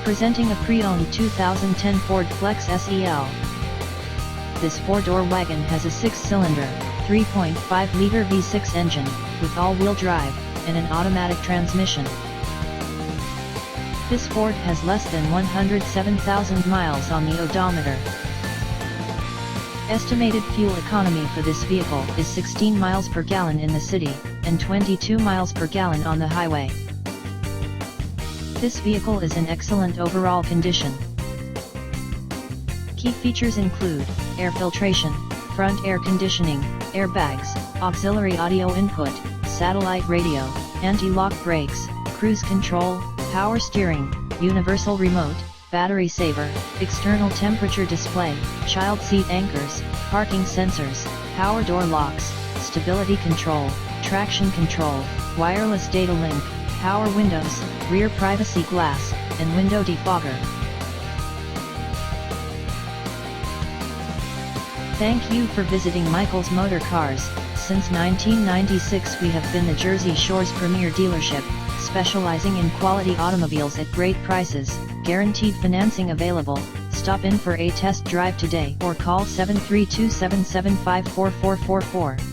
Presenting a pre-owned 2010 Ford Flex SEL. This four-door wagon has a 6-cylinder, 3.5-liter V6 engine, with all-wheel drive, and an automatic transmission. This Ford has less than 107,000 miles on the odometer. Estimated fuel economy for this vehicle is 16 miles per gallon in the city, and 22 miles per gallon on the highway. This vehicle is in excellent overall condition. Key features include air filtration, front air conditioning, airbags, auxiliary audio input, satellite radio, anti-lock brakes, cruise control, power steering, universal remote, battery saver, external temperature display, child seat anchors, parking sensors, power door locks, stability control, traction control, wireless data link, power windows, rear privacy glass, and window defogger. Thank you for visiting Michael's Motorcars. Since 1996 we have been the Jersey Shore's premier dealership, specializing in quality automobiles at great prices, guaranteed financing available. Stop in for a test drive today or call 732-775-4444.